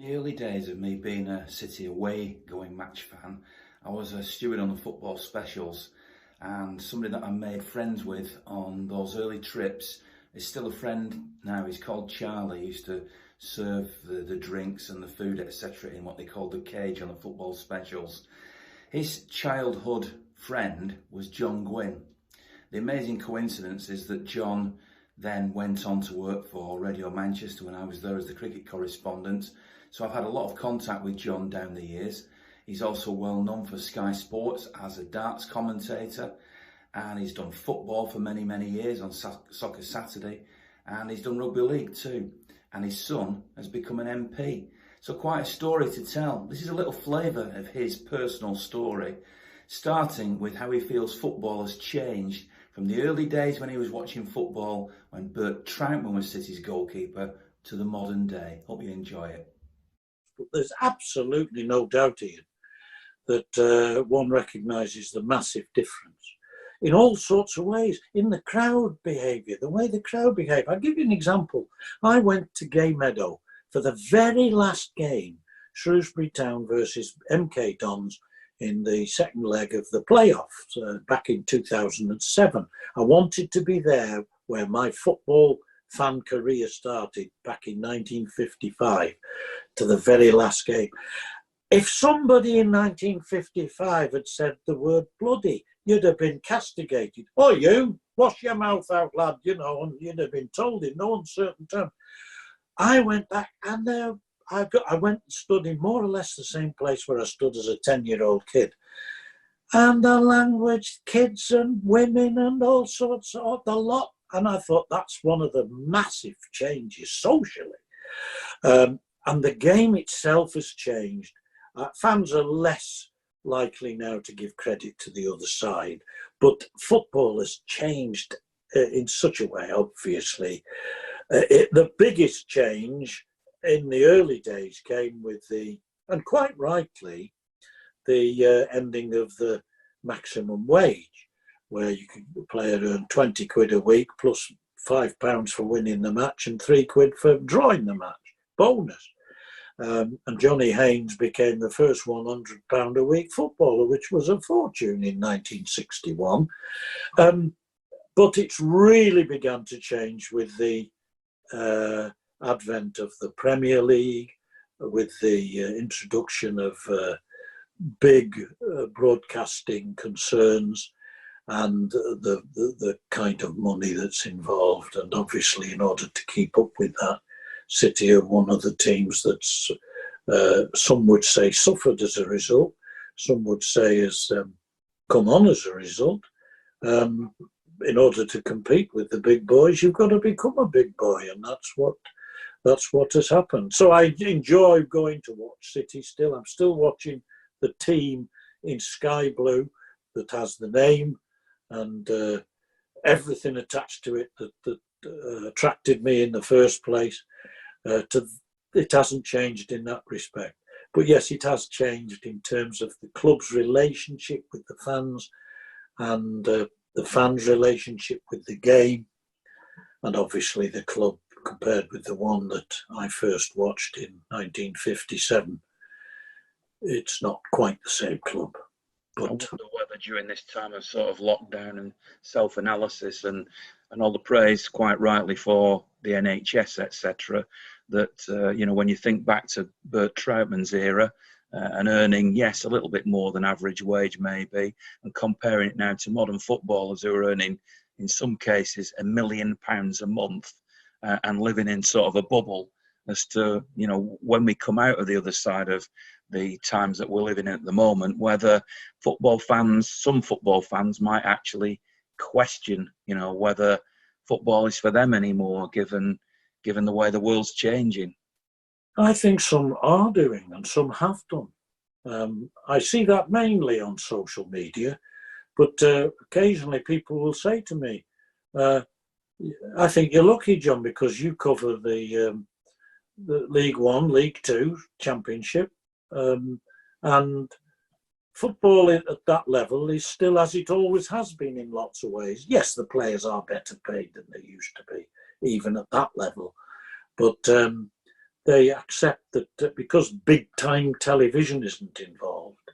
In the early days of me being a City away going match fan, I was a steward on the football specials, and somebody that I made friends with on those early trips is still a friend now. He's called Charlie. He used to serve the drinks and the food, etc., in what they called the cage on the football specials. His childhood friend was John Gwynne. The amazing coincidence is that John then went on to work for Radio Manchester when I was there as the cricket correspondent. So I've had a lot of contact with John down the years. He's also well known for Sky Sports as a darts commentator, and he's done football for many, many years on Soccer Saturday, and he's done rugby league too. And his son has become an MP. So quite a story to tell. This is a little flavour of his personal story, starting with how he feels football has changed from the early days when he was watching football when Bert Trautmann was City's goalkeeper to the modern day. Hope you enjoy it. There's absolutely no doubt, Ian, that one recognises the massive difference in all sorts of ways, in the crowd behaviour, the way the crowd behave. I'll give you an example. I went to Gay Meadow for the very last game, Shrewsbury Town versus MK Dons, in the second leg of the playoffs back in 2007. I wanted to be there where my football fan career started back in 1955 to the very last game. If somebody in 1955 had said the word bloody, you'd have been castigated. Oh, you, wash your mouth out, lad, you know, and you'd have been told in no uncertain terms. I went back and I went and stood in more or less the same place where I stood as a 10-year-old kid. And the language, kids and women and all sorts of the lot. And I thought that's one of the massive changes socially. And the game itself has changed. Fans are less likely now to give credit to the other side, but football has changed in such a way, obviously. The biggest change in the early days came with and quite rightly, the ending of the maximum wage, where you could player earn 20 quid a week plus £5 for winning the match and 3 quid for drawing the match, bonus. And Johnny Haynes became the first £100 a week footballer, which was a fortune in 1961. But it's really begun to change with the advent of the Premier League, with the introduction of big broadcasting concerns and the kind of money that's involved. And obviously, in order to keep up with that, City are one of the teams that's, some would say, suffered as a result. Some would say has come on as a result. In order to compete with the big boys, you've got to become a big boy, and that's what has happened. So I enjoy going to watch City still. I'm still watching the team in sky blue that has the name and everything attached to it that attracted me in the first place. It hasn't changed in that respect. But yes, it has changed in terms of the club's relationship with the fans and the fans' relationship with the game. And obviously the club, compared with the one that I first watched in 1957, it's not quite the same club. But I wonder whether during this time of sort of lockdown and self-analysis and all the praise, quite rightly, for the NHS, etc., that, when you think back to Bert Trautmann's era and earning, yes, a little bit more than average wage maybe, and comparing it now to modern footballers who are earning, in some cases, £1 million a month and living in sort of a bubble as to, when we come out of the other side of the times that we're living in at the moment, whether some football fans might actually question, whether football is for them anymore, given the way the world's changing. I think some are doing and some have done. I see that mainly on social media, but occasionally people will say to me, I think you're lucky, John, because you cover the League One, League Two, Championship, and football at that level is still as it always has been in lots of ways. Yes, the players are better paid than they used to be, even at that level. But they accept that because big time television isn't involved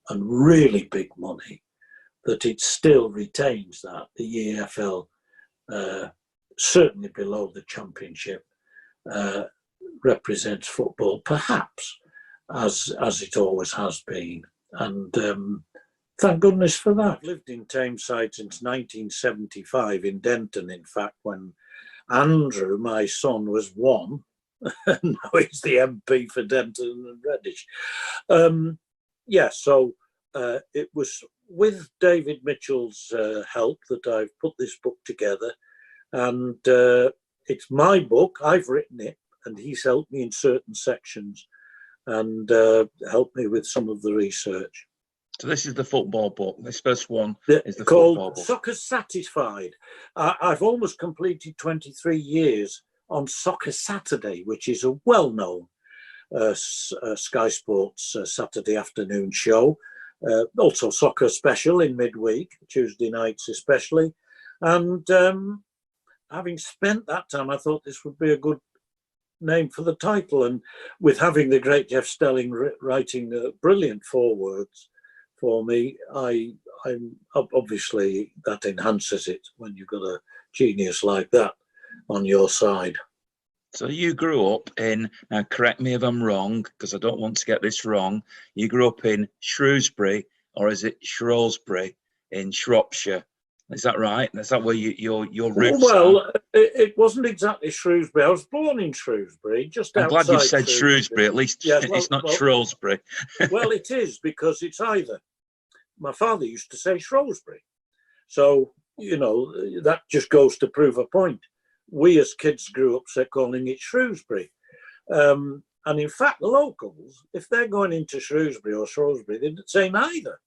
and really big money, that it still retains that. The EFL, certainly below the Championship, represents football perhaps as it always has been. And thank goodness for that. I've lived in Tameside since 1975, in Denton, in fact, when Andrew, my son, was 1. And now he's the MP for Denton and Reddish. So it was with David Mitchell's help that I've put this book together. And it's my book. I've written it, and he's helped me in certain sections and helped me with some of the research. So this is the football book. This first one is the football book. Soccer Satisfied. I've almost completed 23 years on Soccer Saturday, which is a well-known Sky Sports Saturday afternoon show. Also Soccer Special in midweek, Tuesday nights especially. And having spent that time, I thought this would be a good name for the title. And with having the great Jeff Stelling writing brilliant forewords for me, I'm obviously that enhances it when you've got a genius like that on your side. So you grew up in, now correct me if I'm wrong, because I don't want to get this wrong, you grew up in Shrewsbury, or is it Shrewsbury in Shropshire? Is that right? Is that where your roots are? It wasn't exactly Shrewsbury. I was born in Shrewsbury, just outside. I'm glad you said Shrewsbury. At least it's not Shrewsbury. Well, it is, because it's either. My father used to say Shrewsbury. So, that just goes to prove a point. We as kids grew up calling it Shrewsbury. And in fact, the locals, if they're going into Shrewsbury or Shrewsbury, they don't say neither.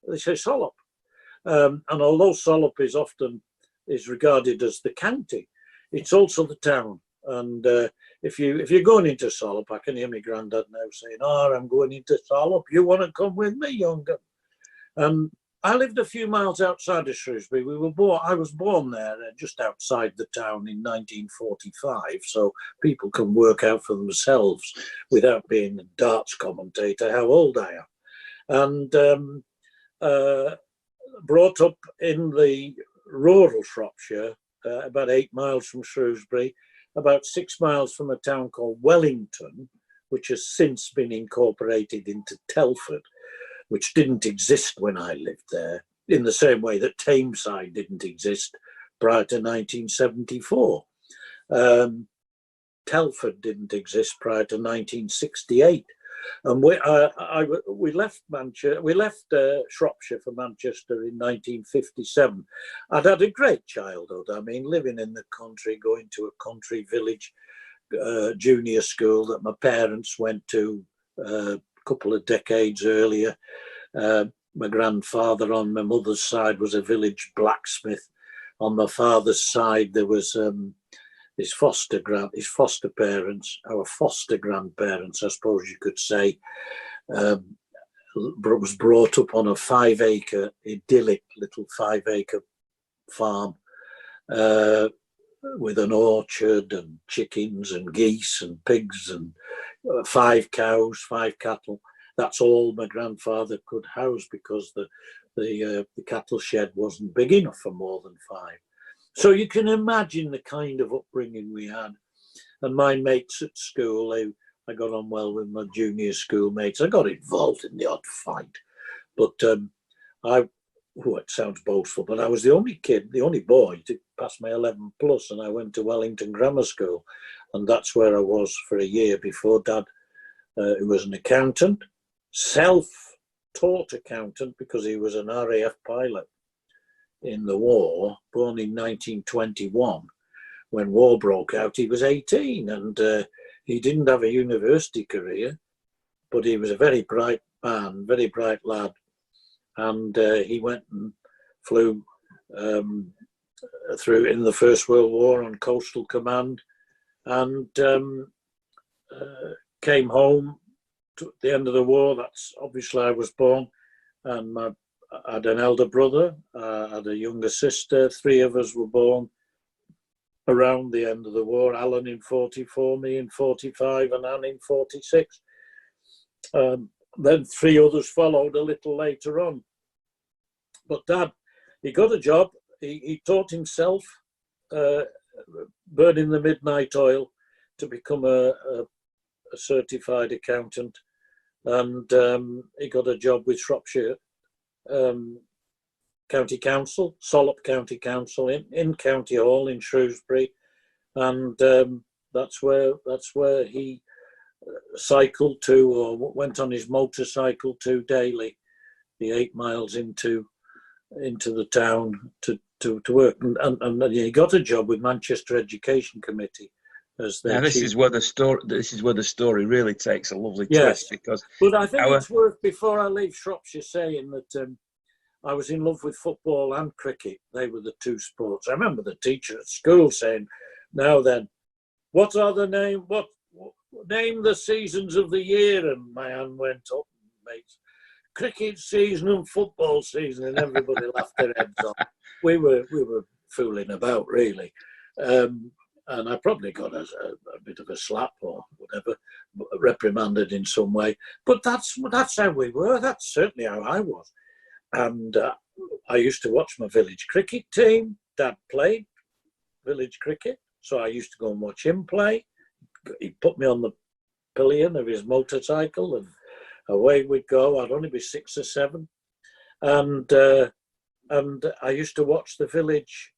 They say Sollop. And although Sollop is regarded as the county, it's also the town. And if you're going into Sollop, I can hear my granddad now saying, I'm going into Sollop. You want to come with me, younger? I lived a few miles outside of Shrewsbury. I was born there, just outside the town in 1945, so people can work out for themselves, without being a darts commentator, how old I am. And brought up in the rural Shropshire, about 8 miles from Shrewsbury, about 6 miles from a town called Wellington, which has since been incorporated into Telford, which didn't exist when I lived there, in the same way that Tameside didn't exist prior to 1974. Telford didn't exist prior to 1968. And we left Shropshire for Manchester in 1957. I'd had a great childhood. I mean, living in the country, going to a country village junior school that my parents went to couple of decades earlier. My grandfather on my mother's side was a village blacksmith. On my father's side, there was his foster parents, our foster grandparents, I suppose you could say, was brought up on a 5-acre, idyllic little 5-acre farm with an orchard and chickens and geese and pigs and 5 cows, 5 cattle. That's all my grandfather could house, because the cattle shed wasn't big enough for more than 5. So you can imagine the kind of upbringing we had. And my mates at school, I got on well with my junior school mates. I got involved in the odd fight, but it sounds boastful, but I was the only boy to pass my 11 plus, and I went to Wellington Grammar School, and that's where I was for a year before Dad, who was an accountant, self-taught accountant, because he was an RAF pilot in the war, born in 1921. When war broke out, he was 18, and he didn't have a university career, but he was a very bright man, very bright lad. And he went and flew through in the First World War on Coastal Command, and came home at the end of the war. That's obviously I was born, and I had an elder brother, I had a younger sister. 3 of us were born around the end of the war. Alan in 44, me in 45, and Anne in 46. Then 3 others followed a little later on. But Dad, he got a job. He taught himself burning the midnight oil to become a certified accountant. And he got a job with Shropshire County Council, Solop County Council, in County Hall in Shrewsbury. And that's where he cycled to, or went on his motorcycle to daily, the 8 miles into the town to work. And he got a job with Manchester Education Committee as their this chief. is where the story really takes a lovely twist, because but I think it's worth, before I leave Shropshire, saying that I was in love with football and cricket. They were the 2 sports. I remember the teacher at school saying, "Now then, what are the name the seasons of the year?" And my hand went up, mate. Cricket season and football season, and everybody laughed their heads off. We were fooling about, really. And I probably got a bit of a slap or whatever, reprimanded in some way. But that's how we were. That's certainly how I was. And I used to watch my village cricket team. Dad played village cricket, so I used to go and watch him play. He'd put me on the pillion of his motorcycle, and away we'd go. I'd only be 6 or 7. And I used to watch the village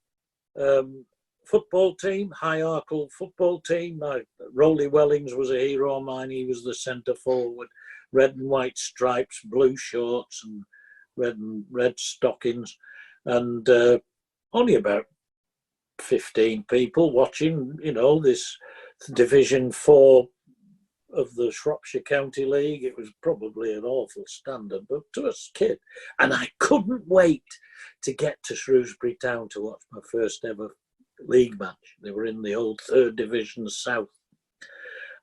football team, High Arkle football team. Rolly Wellings was a hero of mine. He was the centre forward, red and white stripes, blue shorts and red stockings. And only about 15 people watching, this Division 4 of the Shropshire County League. It was probably an awful standard, but to us kid. And I couldn't wait to get to Shrewsbury Town to watch my first ever league match. They were in the old 3rd Division South.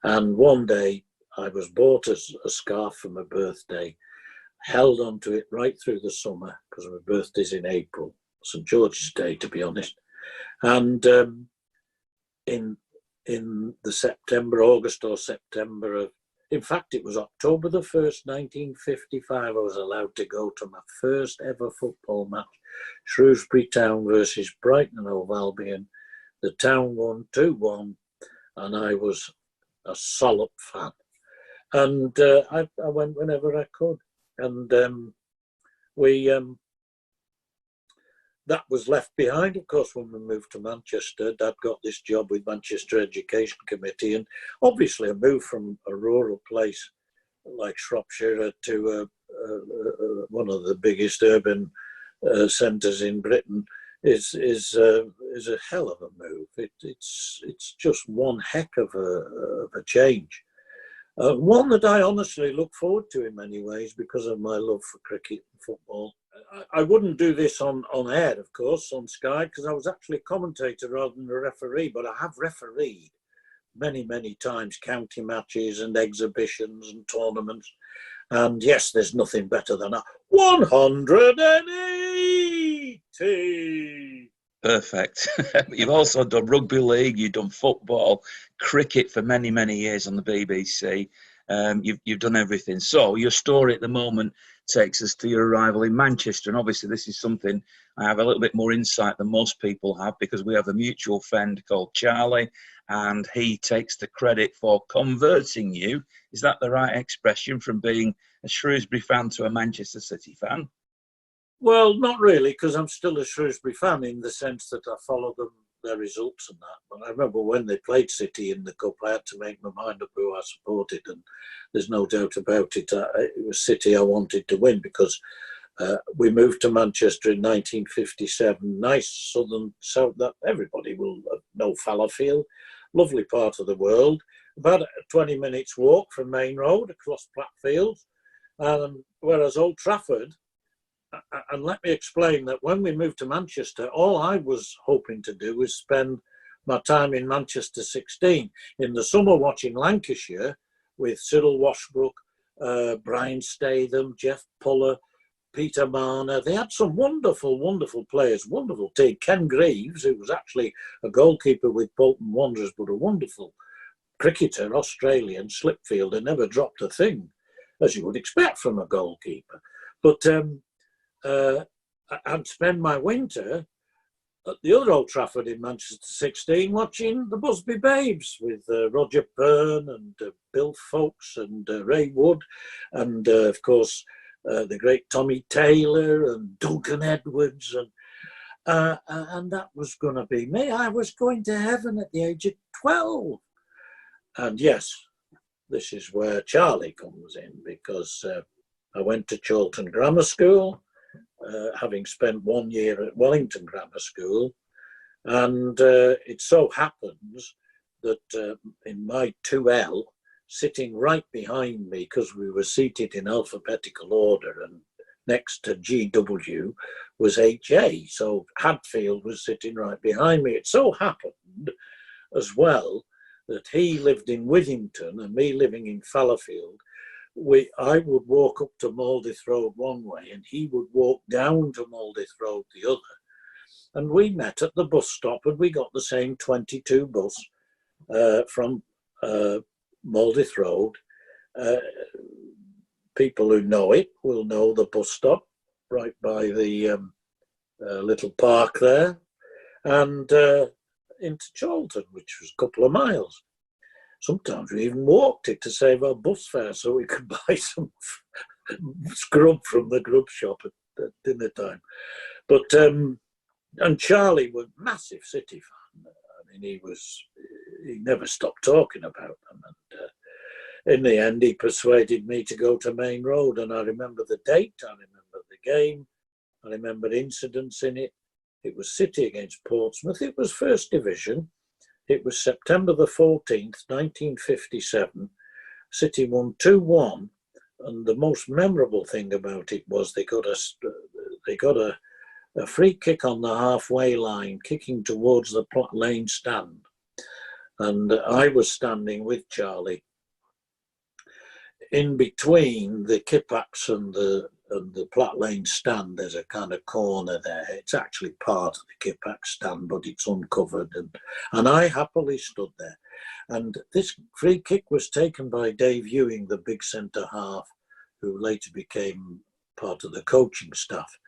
And one day I was bought a scarf for my birthday, held onto it right through the summer, because my birthday's in April, St George's Day, to be honest. And in the August or September in fact, it was October the 1st, 1955, I was allowed to go to my first ever football match, Shrewsbury Town versus Brighton and Hove Albion. The town won 2-1, and I was a Solop fan. And I went whenever I could. And that was left behind, of course, when we moved to Manchester. Dad got this job with Manchester Education Committee, and obviously a move from a rural place like Shropshire to one of the biggest urban centres in Britain is a hell of a move. It's just one heck of a change. One that I honestly look forward to in many ways because of my love for cricket and football. I wouldn't do this on air, of course, on Sky, because I was actually a commentator rather than a referee, but I have refereed many, many times county matches and exhibitions and tournaments. And yes, there's nothing better than a 180. Perfect. You've also done rugby league, you've done football, cricket for many, many years on the BBC. You've done everything. So your story at the moment takes us to your arrival in Manchester. And obviously this is something I have a little bit more insight than most people have, because we have a mutual friend called Charlie, and he takes the credit for converting you. Is that the right expression, from being a Shrewsbury fan to a Manchester City fan? Well, not really, because I'm still a Shrewsbury fan in the sense that I follow their results and that. But I remember when they played City in the Cup, I had to make my mind up who I supported, and there's no doubt about it. It was City I wanted to win, because we moved to Manchester in 1957. Nice southern, south, that everybody will know Fallowfield, lovely part of the world. About a 20 minutes walk from Maine Road across Plattfields, whereas Old Trafford. And let me explain that when we moved to Manchester, all I was hoping to do was spend my time in Manchester 16. In the summer watching Lancashire with Cyril Washbrook, Brian Statham, Jeff Puller, Peter Marner. They had some wonderful, wonderful players, wonderful team. Ken Greaves, who was actually a goalkeeper with Bolton Wanderers, but a wonderful cricketer, Australian, slip fielder, never dropped a thing, as you would expect from a goalkeeper. But I'd spend my winter at the other Old Trafford in Manchester 16 watching the Busby Babes with Roger Byrne and Bill Foulkes and Ray Wood and, of course, the great Tommy Taylor and Duncan Edwards. And that was going to be me. I was going to heaven at the age of 12. And yes, this is where Charlie comes in, because I went to Chorlton Grammar School, having spent 1 year at Wellington Grammar School. And it so happens that in my 2L, sitting right behind me, because we were seated in alphabetical order, and next to GW was HA. So Hadfield was sitting right behind me. It so happened as well that he lived in Withington and me living in Fallowfield. I would walk up to Moldith Road one way and he would walk down to Moldith Road the other. And we met at the bus stop and we got the same 22 bus from Moldith Road. People who know it will know the bus stop right by the little park there, and into Chorlton, which was a couple of miles. Sometimes we even walked it to save our bus fare so we could buy some scrub from the grub shop at dinner time. But and Charlie was a massive City fan. I mean, he never stopped talking about them. And in the end, he persuaded me to go to Maine Road. And I remember the date, I remember the game, I remember incidents in it. It was City against Portsmouth. It was First Division. It was September the 14th, 1957. City won 2-1. And the most memorable thing about it was they got a free kick on the halfway line, kicking towards the Platt Lane stand. And I was standing with Charlie in between the Kippax and the Platt Lane stand. There's a kind of corner there. It's actually part of the Kippax stand, but it's uncovered. And I happily stood there. And this free kick was taken by Dave Ewing, the big centre half, who later became part of the coaching staff.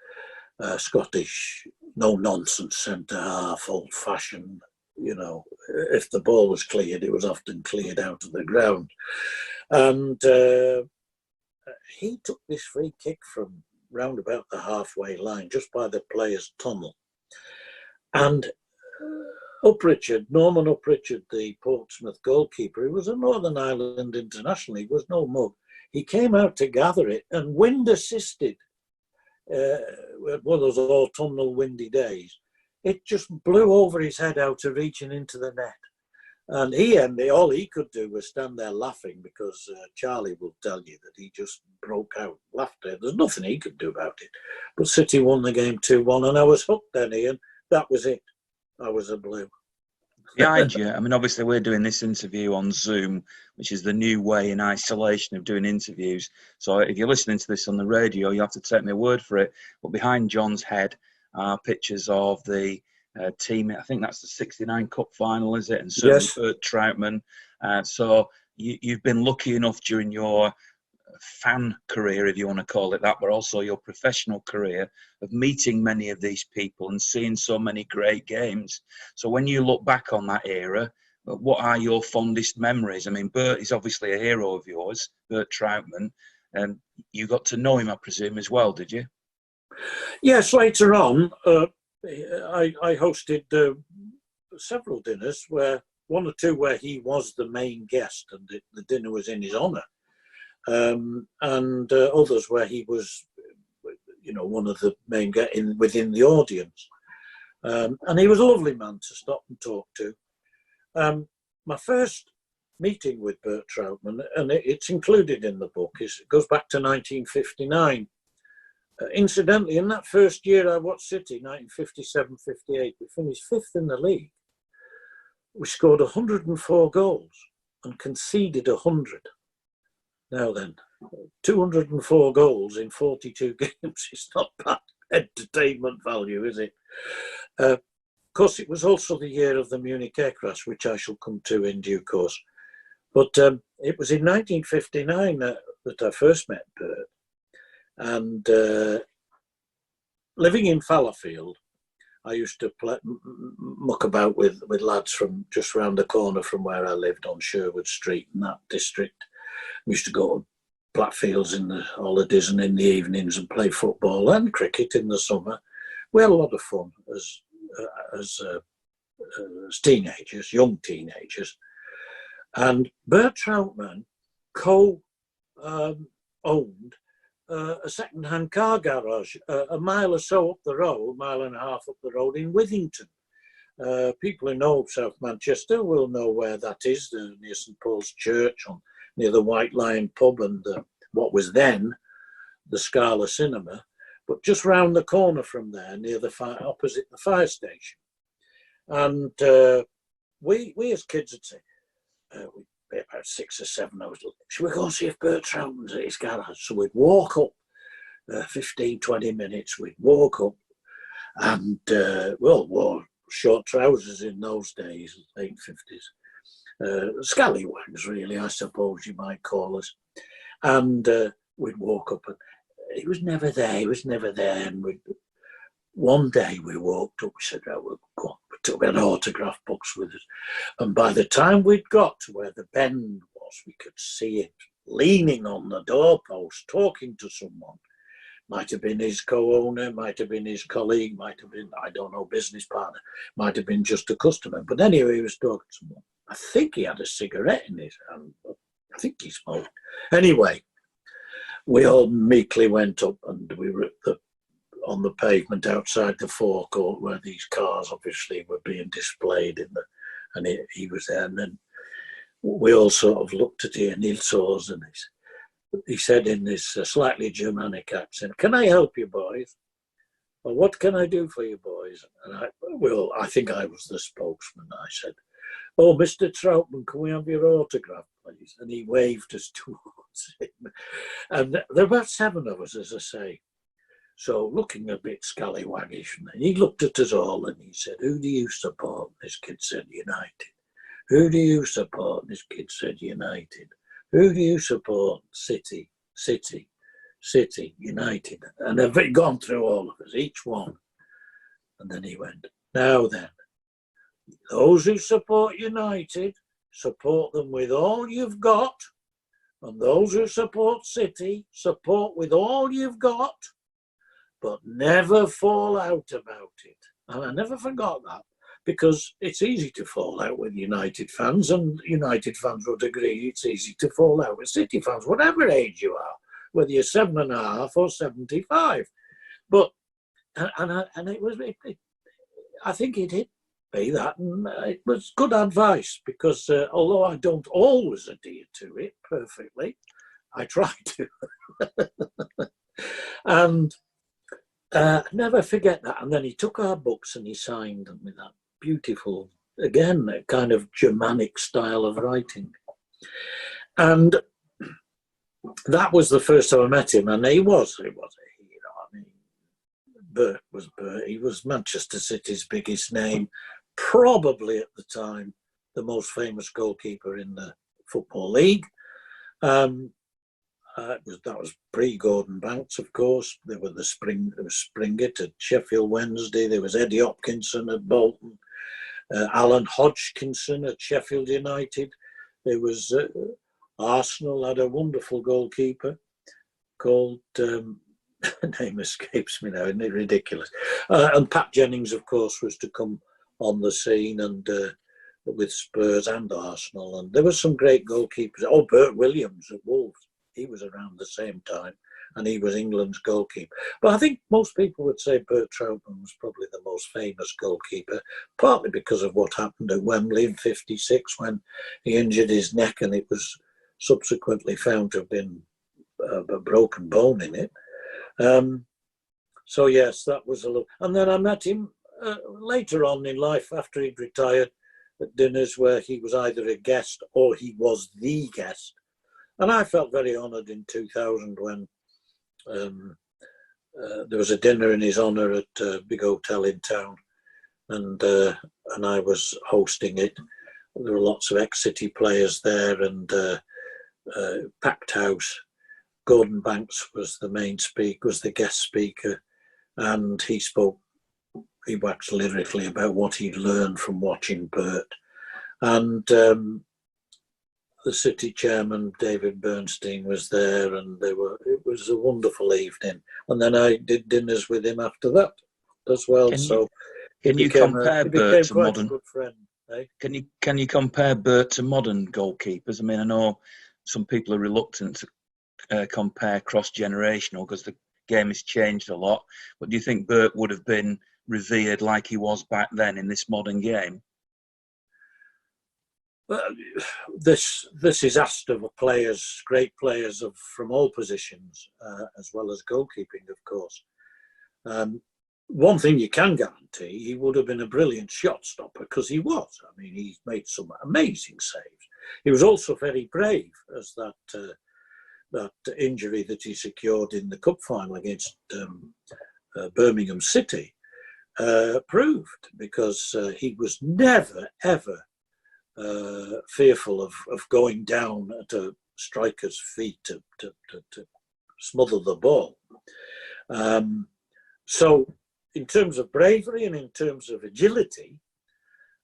Scottish, no-nonsense centre half, old-fashioned. You know, if the ball was cleared, it was often cleared out of the ground. And he took this free kick from round about the halfway line, just by the players' tunnel. And Norman Upprichard, the Portsmouth goalkeeper, who was a Northern Ireland international, he was no mug. He came out to gather it and wind assisted. One of those autumnal windy days, it just blew over his head out of reaching into the net. And all he could do was stand there laughing, because Charlie will tell you that he just broke out laughter. There's nothing he could do about it. But City won the game 2-1, and I was hooked then, Ian. That was it. I was a blue. Behind you, I mean, obviously we're doing this interview on Zoom, which is the new way in isolation of doing interviews. So if you're listening to this on the radio, you have to take my word for it. But behind John's head are pictures of the team. I think that's the 69 Cup final, is it? And certainly Yes. Bert Trautmann. So you've been lucky enough during your fan career, if you want to call it that, but also your professional career, of meeting many of these people and seeing so many great games. So when you look back on that era, what are your fondest memories? I mean, Bert is obviously a hero of yours, Bert Trautmann, and you got to know him, I presume, as well, did you? Yes, later on, I hosted several dinners, where one or two where he was the main guest and the dinner was in his honour. And others where he was, one of the main guests within the audience. And he was a lovely man to stop and talk to. My first meeting with Bert Trautmann, and it's included in the book, it goes back to 1959. Incidentally, in that first year I watched City, 1957-58, we finished 5th in the league. We scored 104 goals and conceded 100. Now then, 204 goals in 42 games is not bad entertainment value, is it? Of course, it was also the year of the Munich air crash, which I shall come to in due course. But it was in 1959 that I first met Bert. And living in Fallowfield, I used to muck about with lads from just round the corner from where I lived on Sherwood Street in that district. We used to go to Blackfields in the holidays and in the evenings and play football and cricket in the summer. We had a lot of fun as teenagers, young teenagers. And Bert Trautmann co-owned a second-hand car garage a mile or so up the road, mile and a half up the road in Withington. People who know South Manchester will know where that is, near St Paul's Church, near the White Lion pub and what was then the Scala Cinema, but just round the corner from there, near opposite the fire station. And we as kids would say, we'd be about 6 or 7 hours, should we go and see if Bert Trautmann's at his garage? So we'd walk up 15, 20 minutes, we'd walk up and, wore short trousers in those days, late 50s. Scallywags, really, I suppose you might call us. And we'd walk up and he was never there. And one day we walked up, we said, oh, we'll go on. We had autograph books with us. And by the time we'd got to where the bend was, we could see it leaning on the doorpost, talking to someone. Might have been his co-owner, might have been his colleague, might have been, I don't know, business partner, might have been just a customer. But anyway, he was talking to someone. I think he had a cigarette in his hand. I think he smoked. Anyway, we all meekly went up and we were on the pavement outside the forecourt where these cars obviously were being displayed and he was there. And then we all sort of looked at him and he saw us and he said in this slightly Germanic accent, "Can I help you, boys? Well, what can I do for you, boys?" And I think I was the spokesman. I said, "Oh, Mr. Trautmann, can we have your autograph, please?" And he waved us towards him. And there were about 7 of us, as I say. So looking a bit scallywaggish. And he looked at us all and he said, "Who do you support?" This kid said, "United." "Who do you support?" This kid said, "United." "Who do you support?" City, City, City, United. And they've gone through all of us, each one. And then he went, "Now then, those who support United, support them with all you've got. And those who support City, support with all you've got. But never fall out about it." And I never forgot that, because it's easy to fall out with United fans, and United fans would agree it's easy to fall out with City fans, whatever age you are, whether you're 7.5 or 75. But, and it was, I think it hit me that, and it was good advice, because although I don't always adhere to it perfectly, I try to. And never forget that. And then he took our books and he signed them with that beautiful, again, a kind of Germanic style of writing. And that was the first time I met him. And he was, you know, I mean, Bert was Bert. He was Manchester City's biggest name, probably at the time the most famous goalkeeper in the Football League. That was pre-Gordon Banks, of course. There was Springett at Sheffield Wednesday. There was Eddie Hopkinson at Bolton. Alan Hodgkinson at Sheffield United. There was Arsenal had a wonderful goalkeeper called, name escapes me now, isn't it ridiculous? And Pat Jennings, of course, was to come on the scene, and with Spurs and Arsenal. And there were some great goalkeepers. Oh, Bert Williams at Wolves. He was around the same time, and he was England's goalkeeper. But I think most people would say Bert Trautmann was probably the most famous goalkeeper, partly because of what happened at Wembley in '56 when he injured his neck, and it was subsequently found to have been a broken bone in it. So yes, that was a look. And then I met him later on in life, after he'd retired, at dinners where he was either a guest or he was the guest. And I felt very honoured in 2000 when there was a dinner in his honour at a big hotel in town, and I was hosting it. There were lots of ex-City players there, and packed house. Gordon Banks was the main speaker, was the guest speaker, and he waxed lyrically about what he'd learned from watching Bert. And the City chairman, David Bernstein, was there, and it was a wonderful evening. And then I did dinners with him after that as well. Can you compare Bert to modern? A good friend, eh? Can you compare Bert to modern goalkeepers? I mean, I know some people are reluctant to compare cross-generational because the game has changed a lot. But do you think Bert would have been revered like he was back then in this modern game? This is asked of players, great players from all positions, as well as goalkeeping, of course. One thing you can guarantee, he would have been a brilliant shot stopper, because he was. I mean, he made some amazing saves. He was also very brave, as that injury that he secured in the cup final against Birmingham City proved, because he was never, ever fearful of going down at a striker's feet to smother the ball. So in terms of bravery and in terms of agility,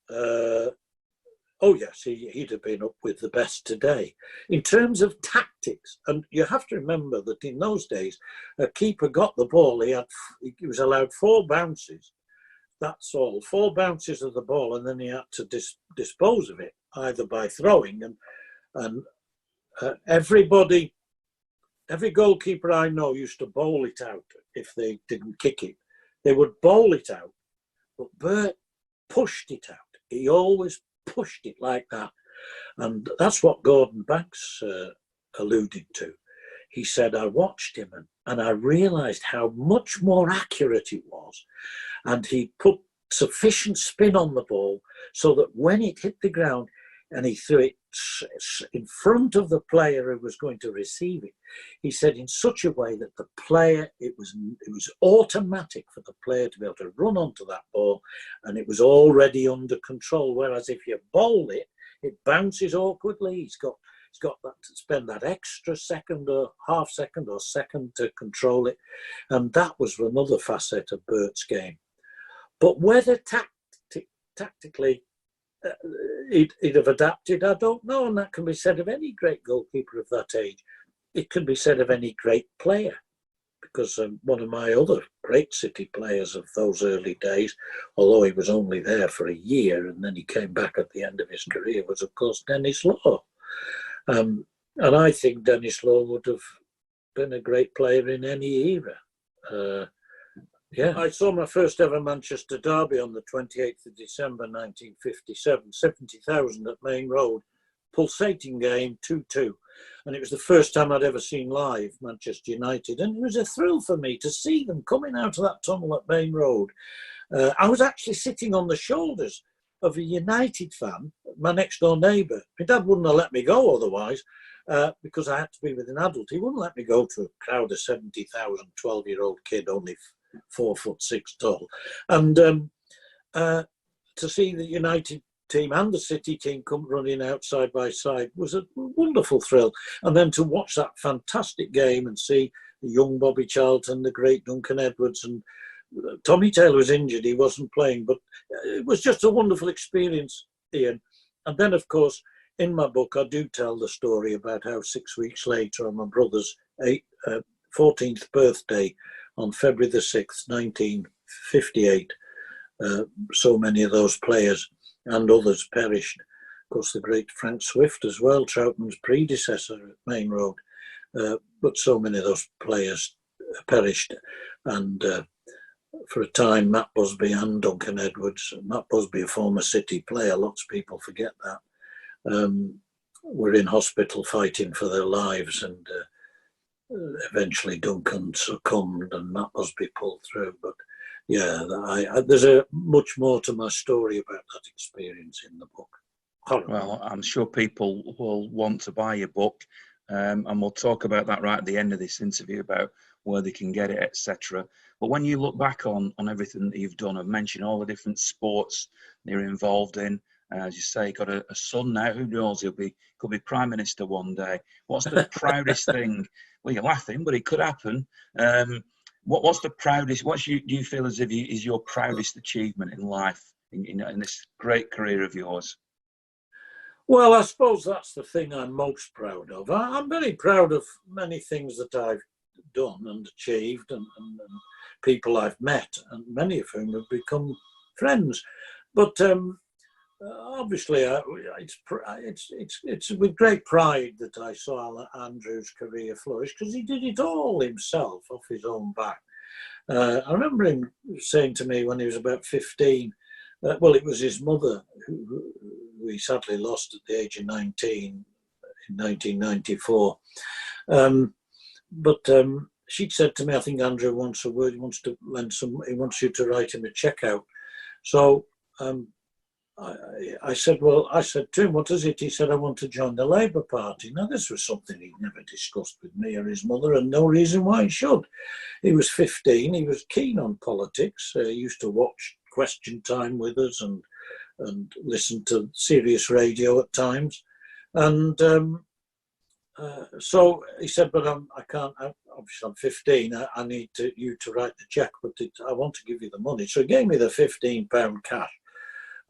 oh yes, he'd have been up with the best today. In terms of tactics, and you have to remember that in those days, a keeper got the ball, he was allowed 4 bounces. That's all, 4 bounces of the ball, and then he had to dispose of it, either by throwing. And every goalkeeper I know used to bowl it out if they didn't kick it. They would bowl it out, but Bert pushed it out. He always pushed it like that. And that's what Gordon Banks alluded to. He said, I watched him and I realised how much more accurate it was. And he put sufficient spin on the ball so that when it hit the ground and he threw it in front of the player who was going to receive it, he said in such a way that the player, it was automatic for the player to be able to run onto that ball, and it was already under control. Whereas if you bowl it, it bounces awkwardly. He's got that to spend that extra second or half second or second to control it. And that was another facet of Bert's game. But whether tactically he'd have adapted, I don't know. And that can be said of any great goalkeeper of that age. It can be said of any great player. Because one of my other great City players of those early days, although he was only there for a year and then he came back at the end of his career, was of course Denis Law. And I think Denis Law would have been a great player in any era. Yeah, I saw my first ever Manchester derby on the 28th of December 1957, 70,000 at Maine Road, pulsating game, 2-2. And it was the first time I'd ever seen live Manchester United. And it was a thrill for me to see them coming out of that tunnel at Maine Road. I was actually sitting on the shoulders of a United fan, my next door neighbour. My dad wouldn't have let me go otherwise, because I had to be with an adult. He wouldn't let me go to a crowd of 70,000, 12-year-old kid, only 4'6" tall. And to see the United team and the City team come running out side by side was a wonderful thrill. And then to watch that fantastic game and see the young Bobby Charlton, the great Duncan Edwards, and Tommy Taylor was injured, he wasn't playing, but it was just a wonderful experience, Ian. And then, of course, in my book, I do tell the story about how 6 weeks later, on my brother's 14th birthday, on February the 6th, 1958, so many of those players and others perished. Of course, the great Frank Swift as well, Trautmann's predecessor at Maine Road. But so many of those players perished. And for a time, Matt Busby and Duncan Edwards, Matt Busby, a former City player, lots of people forget that, were in hospital fighting for their lives, and eventually Duncan succumbed and Matt Busby pulled through. But yeah, there's much more to my story about that experience in the book. Well, I'm sure people will want to buy your book. and we'll talk about that right at the end of this interview about where they can get it, etc. But when you look back on everything that you've done, I've mentioned all the different sports you're involved in. As you say, got a son now. Who knows? Could be Prime Minister one day. What's the proudest thing? Well, you're laughing, but it could happen. What's the proudest? Do you feel as if is your proudest achievement in life in this great career of yours? Well, I suppose that's the thing I'm most proud of. I'm very proud of many things that I've done and achieved, and people I've met, and many of whom have become friends. But obviously, it's with great pride that I saw Andrew's career flourish, because he did it all himself off his own back. I remember him saying to me when he was about 15, well, it was his mother who he sadly lost at the age of 19 in 1994. But she'd said to me, I think Andrew wants a word, he wants you to write him a cheque out. So I said to him, what is it? He said, I want to join the Labour Party. Now, this was something he'd never discussed with me or his mother, and no reason why he should. He was 15, he was keen on politics. He used to watch Question Time with us and listen to serious radio at times. And so he said, but I can't, obviously I'm 15, I need you to write the cheque, but I want to give you the money. So he gave me the £15 cash.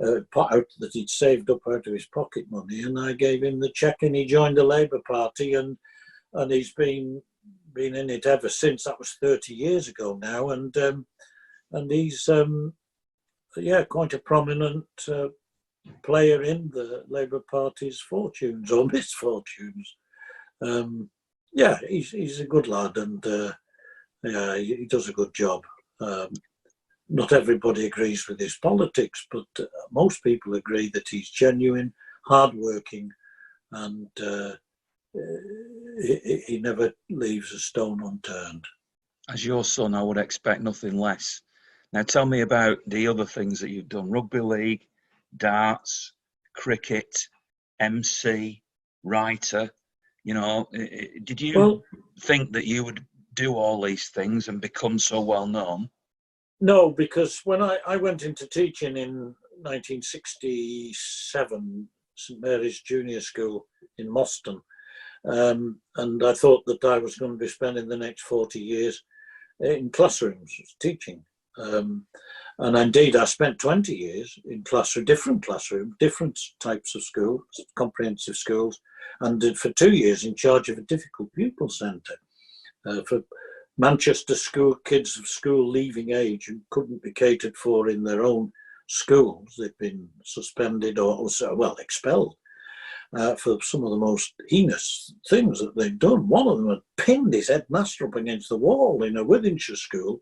Out that he'd saved up out of his pocket money, and I gave him the cheque, and he joined the Labour Party, and he's been in it ever since. That was 30 years ago now, and he's quite a prominent player in the Labour Party's fortunes or misfortunes. He's a good lad, and he does a good job. Not everybody agrees with his politics, but most people agree that he's genuine, hardworking, and he never leaves a stone unturned. As your son, I would expect nothing less. Now, tell me about the other things that you've done: rugby league, darts, cricket, MC, writer. You know, did you think that you would do all these things and become so well known? No, because when I went into teaching in 1967, St Mary's Junior School in Moston, and I thought that I was going to be spending the next 40 years in classrooms teaching. And indeed, I spent 20 years in different classrooms, different types of schools, comprehensive schools, and did for 2 years in charge of a difficult pupil centre for Manchester school kids of school leaving age who couldn't be catered for in their own schools. They've been suspended or expelled for some of the most heinous things that they've done. One of them had pinned his headmaster up against the wall in a Withenshaw school,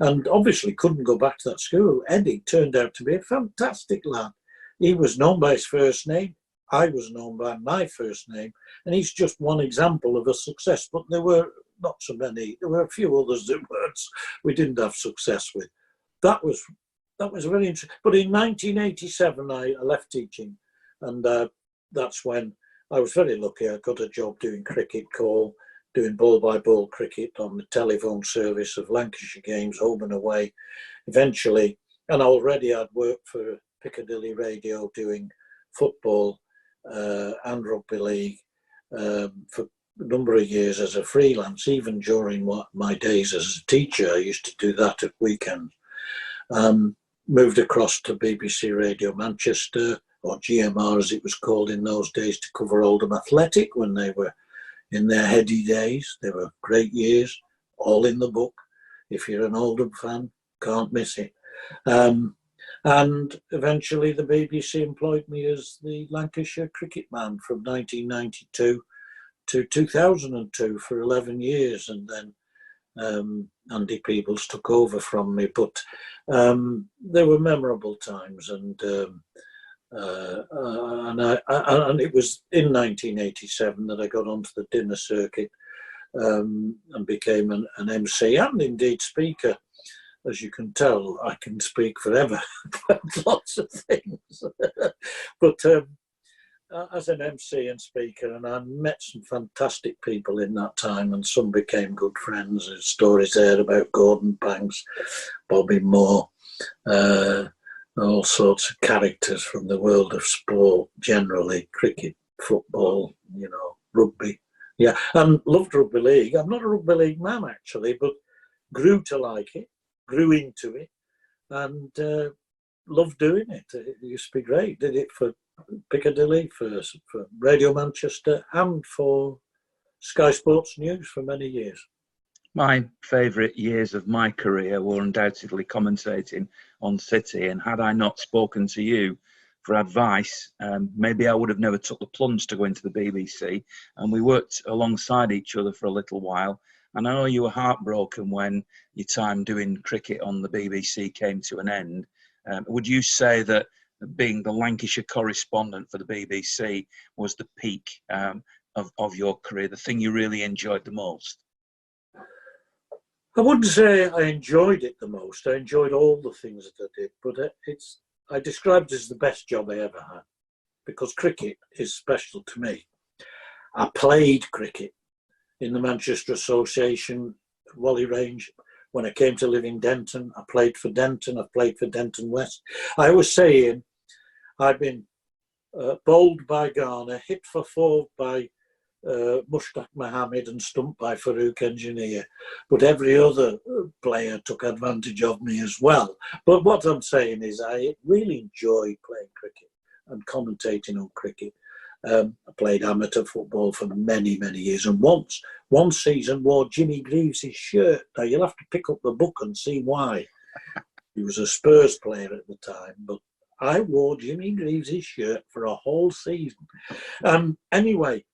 and obviously couldn't go back to that school. Eddie turned out to be a fantastic lad. He was known by his first name. I was known by my first name, and he's just one example of a success. But there were not so many. There were a few others that we didn't have success with. That was very interesting. But in 1987, I left teaching, and that's when I was very lucky. I got a job doing cricket call, doing ball-by-ball cricket on the telephone service of Lancashire games, home and away. Eventually, and already I'd worked for Piccadilly Radio doing football and rugby league for a number of years as a freelance. Even during my days as a teacher, I used to do that at weekends. Moved across to BBC Radio Manchester, or GMR as it was called in those days, to cover Oldham Athletic when they were in their heady days. They were great years, all in the book. If you're an Oldham fan, can't miss it. And eventually the BBC employed me as the Lancashire cricket man from 1992 to 2002 for 11 years, and then Andy Peebles took over from me. But there were memorable times, and it was in 1987 that I got onto the dinner circuit and became an MC and indeed speaker. As you can tell, I can speak forever about lots of things. But as an MC and speaker, and I met some fantastic people in that time, and some became good friends. There's stories there about Gordon Banks, Bobby Moore, all sorts of characters from the world of sport generally, cricket, football, you know, rugby. Yeah, and loved rugby league. I'm not a rugby league man, actually, but grew to like it, grew into it, and loved doing it. It used to be great. Did it for Piccadilly, for Radio Manchester, and for Sky Sports News for many years. My favourite years of my career were undoubtedly commentating on City, and had I not spoken to you for advice, maybe I would have never took the plunge to go into the BBC, and we worked alongside each other for a little while. And I know you were heartbroken when your time doing cricket on the BBC came to an end. Would you say that being the Lancashire correspondent for the BBC was the peak of your career, the thing you really enjoyed the most? I wouldn't say I enjoyed it the most. I enjoyed all the things that I did, but I described it as the best job I ever had, because cricket is special to me. I played cricket in the Manchester Association, Whalley Range. When I came to live in Denton, I played for Denton. I played for Denton West. I was saying I'd been bowled by Garner, hit for four by Mushtaq Mohammed, and stumped by Farouk Engineer. But every other player took advantage of me as well. But what I'm saying is I really enjoyed playing cricket and commentating on cricket. I played amateur football for many, many years, and one season wore Jimmy Greaves' shirt. Now, you'll have to pick up the book and see why. He was a Spurs player at the time, but I wore Jimmy Greaves' shirt for a whole season. Anyway,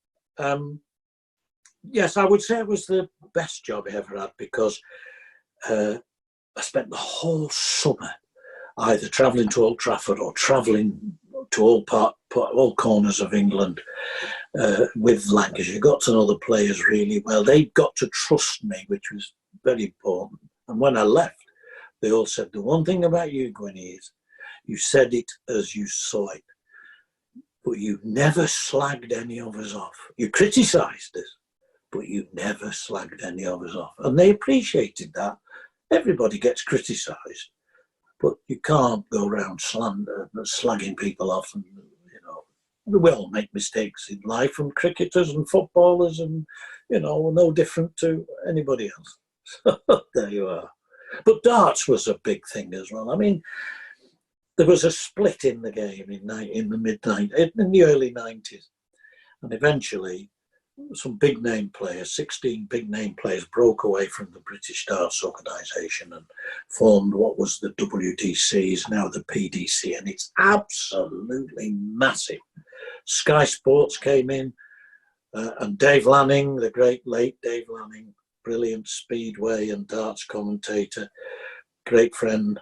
yes, I would say it was the best job I ever had, because I spent the whole summer either travelling to Old Trafford or travelling to all corners of England with Lancashire. Got to know the players really well. They got to trust me, which was very important. And when I left, they all said, the one thing about you, Gwynne, is you said it as you saw it, but you never slagged any of us off. You criticised us, but you never slagged any of us off. And they appreciated that. Everybody gets criticised, but you can't go around slagging people off. And, you know, we all make mistakes in life, and cricketers and footballers, and, you know, we're no different to anybody else. There you are. But darts was a big thing as well. I mean, there was a split in the game in the early 90s. And eventually, some big name players, 16 big name players, broke away from the British Darts Organisation and formed what was the WDC, is now the PDC, and it's absolutely massive. Sky Sports came in, and Dave Lanning, the great late Dave Lanning, brilliant speedway and darts commentator, great friend,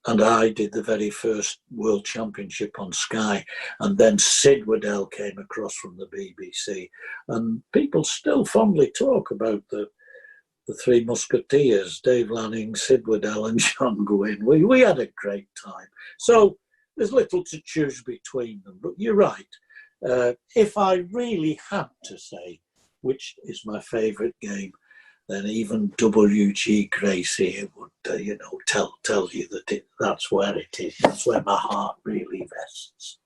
and I did the very first World Championship on Sky. And then Sid Waddell came across from the BBC. And people still fondly talk about the three musketeers, Dave Lanning, Sid Waddell and John Gwynne. We had a great time. So there's little to choose between them. But you're right. If I really had to say which is my favourite game, then even W.G. Gracie would, tell you that that's where it is. That's where my heart really rests.